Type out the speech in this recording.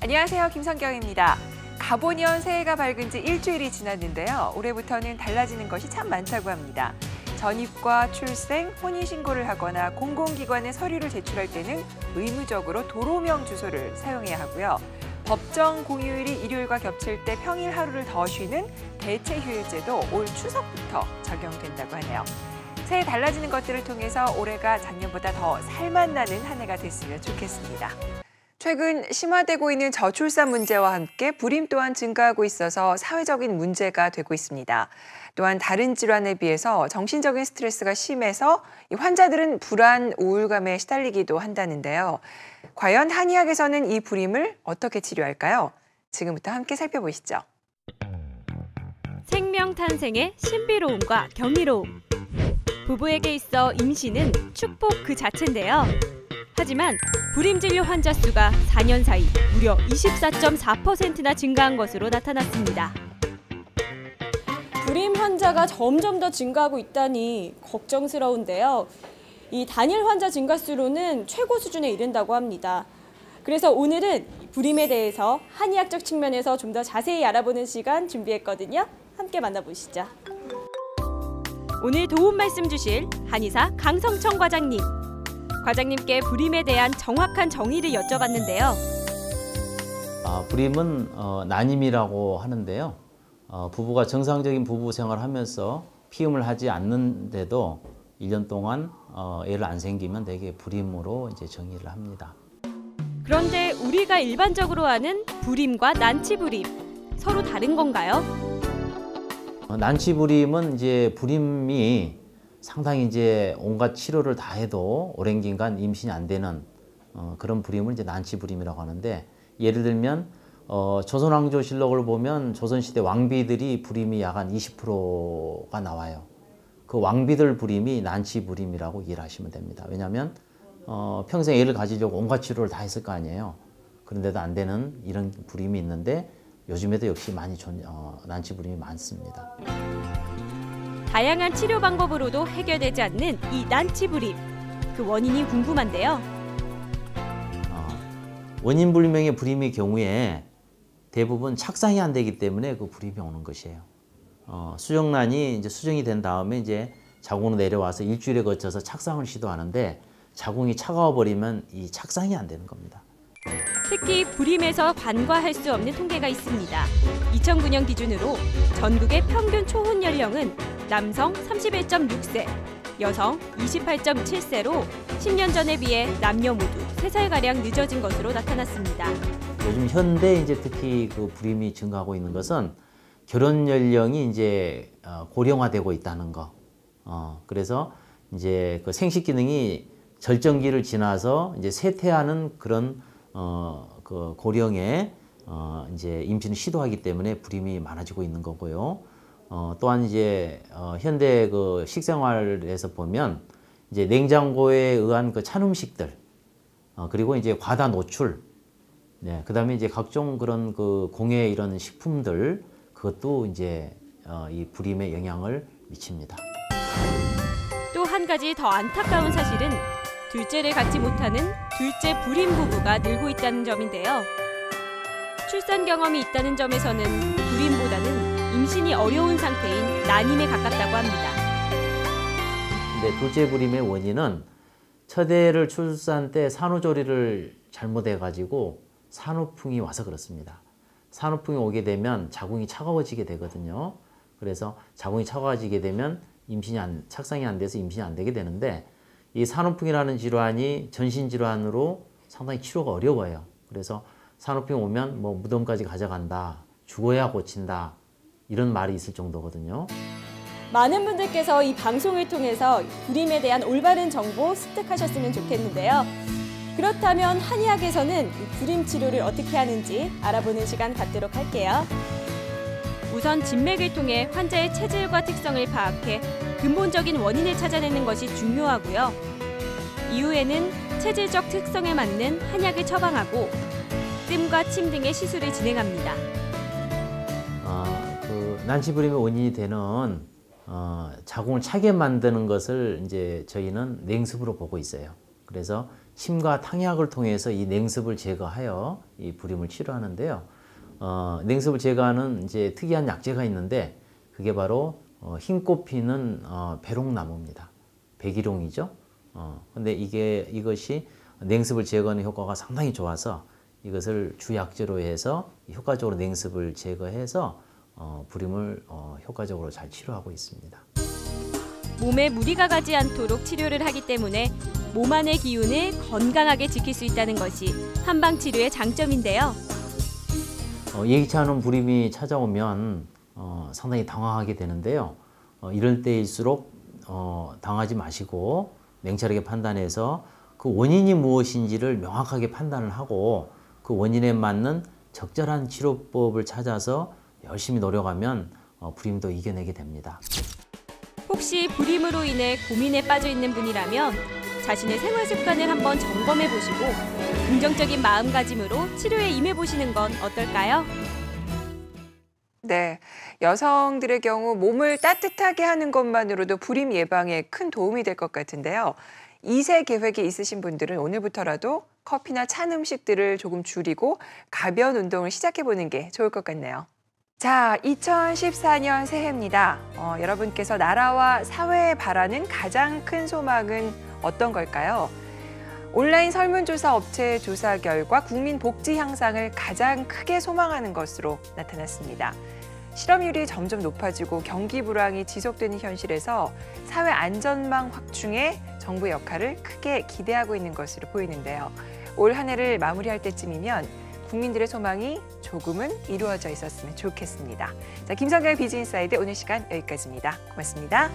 안녕하세요. 김성경입니다. 갑오년 새해가 밝은 지 일주일이 지났는데요. 올해부터는 달라지는 것이 참 많다고 합니다. 전입과 출생, 혼인신고를 하거나 공공기관에 서류를 제출할 때는 의무적으로 도로명 주소를 사용해야 하고요. 법정 공휴일이 일요일과 겹칠 때 평일 하루를 더 쉬는 대체휴일제도 올 추석부터 적용된다고 하네요. 새해 달라지는 것들을 통해서 올해가 작년보다 더 살맛나는 한 해가 됐으면 좋겠습니다. 최근 심화되고 있는 저출산 문제와 함께 불임 또한 증가하고 있어서 사회적인 문제가 되고 있습니다. 또한 다른 질환에 비해서 정신적인 스트레스가 심해서 환자들은 불안, 우울감에 시달리기도 한다는데요. 과연 한의학에서는 이 불임을 어떻게 치료할까요? 지금부터 함께 살펴보시죠. 생명 탄생의 신비로움과 경이로움. 부부에게 있어 임신은 축복 그 자체인데요. 하지만 불임진료 환자 수가 4년 사이 무려 24.4%나 증가한 것으로 나타났습니다. 불임 환자가 점점 더 증가하고 있다니 걱정스러운데요. 이 단일 환자 증가 수로는 최고 수준에 이른다고 합니다. 그래서 오늘은 불임에 대해서 한의학적 측면에서 좀 더 자세히 알아보는 시간 준비했거든요. 함께 만나보시죠. 오늘 도움 말씀 주실 한의사 강성청 과장님. 과장님께 불임에 대한 정확한 정의를 여쭤봤는데요. 불임은 난임이라고 하는데요. 부부가 정상적인 부부 생활을 하면서 피임을 하지 않는데도 1년 동안 애를 안 생기면 대개 불임으로 이제 정의를 합니다. 그런데 우리가 일반적으로 아는 불임과 난치불임, 서로 다른 건가요? 난치불임은 이제 불임이 상당히 이제 온갖 치료를 다 해도 오랜 기간 임신이 안 되는 그런 불임을 이제 난치불임이라고 하는데, 예를 들면 조선왕조실록을 보면 조선시대 왕비들이 불임이 약 한 20%가 나와요. 그 왕비들 불임이 난치불임이라고 이해를 하시면 됩니다. 왜냐하면 평생 애를 가지려고 온갖 치료를 다 했을 거 아니에요. 그런데도 안 되는 이런 불임이 있는데 요즘에도 역시 많이 난치불임이 많습니다. 다양한 치료 방법으로도 해결되지 않는 이 난치불임. 그 원인이 궁금한데요. 원인 불명의 불임의 경우에 대부분 착상이 안 되기 때문에 그 불임이 오는 것이에요. 수정란이 이제 수정이 된 다음에 이제 자궁으로 내려와서 일주일에 거쳐서 착상을 시도하는데 자궁이 차가워 버리면 이 착상이 안 되는 겁니다. 특히 불임에서 간과할 수 없는 통계가 있습니다. 2009년 기준으로 전국의 평균 초혼 연령은 남성 31.6세, 여성 28.7세로 10년 전에 비해 남녀 모두 3살가량 늦어진 것으로 나타났습니다. 요즘 현대 이제 특히 그 불임이 증가하고 있는 것은 결혼 연령이 이제 고령화되고 있다는 거. 그래서 이제 그 생식 기능이 절정기를 지나서 이제 쇠퇴하는 그런 그 고령에 이제 임신을 시도하기 때문에 불임이 많아지고 있는 거고요. 또한 이제 현대 그 식생활에서 보면 이제 냉장고에 의한 그 찬 음식들, 그리고 이제 과다 노출, 네, 그다음에 이제 각종 그런 그 공해 이런 식품들, 그것도 이제 이 불임에 영향을 미칩니다. 또 한 가지 더 안타까운 사실은 둘째를 갖지 못하는 둘째 불임 부부가 늘고 있다는 점인데요. 출산 경험이 있다는 점에서는 불임보다는 임신이 어려운 상태인 난임에 가깝다고 합니다. 근데 둘째 불임의 원인은 첫애를 출산 때 산후조리를 잘못해가지고 산후풍이 와서 그렇습니다. 산후풍이 오게 되면 자궁이 차가워지게 되거든요. 그래서 자궁이 차가워지게 되면 착상이 안 돼서 임신이 안 되게 되는데, 이 산후풍이라는 질환이 전신질환으로 상당히 치료가 어려워요. 그래서 산후풍이 오면 뭐 무덤까지 가져간다, 죽어야 고친다, 이런 말이 있을 정도거든요. 많은 분들께서 이 방송을 통해서 불임에 대한 올바른 정보 습득하셨으면 좋겠는데요. 그렇다면 한의학에서는 불임 치료를 어떻게 하는지 알아보는 시간 갖도록 할게요. 우선 진맥을 통해 환자의 체질과 특성을 파악해 근본적인 원인을 찾아내는 것이 중요하고요. 이후에는 체질적 특성에 맞는 한약을 처방하고 뜸과 침 등의 시술을 진행합니다. 난치불임의 원인이 되는 자궁을 차게 만드는 것을 이제 저희는 냉습으로 보고 있어요. 그래서 침과 탕약을 통해서 이 냉습을 제거하여 이 불임을 치료하는데요. 냉습을 제거하는 이제 특이한 약재가 있는데 그게 바로 흰꽃 피는 배롱나무입니다. 백일홍이죠. 근데 이것이 냉습을 제거하는 효과가 상당히 좋아서 이것을 주약재로 해서 효과적으로 냉습을 제거해서 불임을 효과적으로 잘 치료하고 있습니다. 몸에 무리가 가지 않도록 치료를 하기 때문에 몸 안의 기운을 건강하게 지킬 수 있다는 것이 한방치료의 장점인데요. 예기치 않은 불임이 찾아오면 상당히 당황하게 되는데요. 이럴 때일수록 당하지 마시고 냉철하게 판단해서 그 원인이 무엇인지를 명확하게 판단을 하고 그 원인에 맞는 적절한 치료법을 찾아서 열심히 노력하면 불임도 이겨내게 됩니다. 혹시 불임으로 인해 고민에 빠져 있는 분이라면 자신의 생활 습관을 한번 점검해 보시고 긍정적인 마음가짐으로 치료에 임해 보시는 건 어떨까요? 네, 여성들의 경우 몸을 따뜻하게 하는 것만으로도 불임 예방에 큰 도움이 될 것 같은데요. 2세 계획이 있으신 분들은 오늘부터라도 커피나 찬 음식들을 조금 줄이고 가벼운 운동을 시작해보는 게 좋을 것 같네요. 자, 2014년 새해입니다. 여러분께서 나라와 사회에 바라는 가장 큰 소망은 어떤 걸까요? 온라인 설문조사 업체의 조사 결과 국민 복지 향상을 가장 크게 소망하는 것으로 나타났습니다. 실업률이 점점 높아지고 경기 불황이 지속되는 현실에서 사회 안전망 확충에 정부의 역할을 크게 기대하고 있는 것으로 보이는데요. 올 한 해를 마무리할 때쯤이면 국민들의 소망이 조금은 이루어져 있었으면 좋겠습니다. 자, 김성경의 비즈인사이드 오늘 시간 여기까지입니다. 고맙습니다.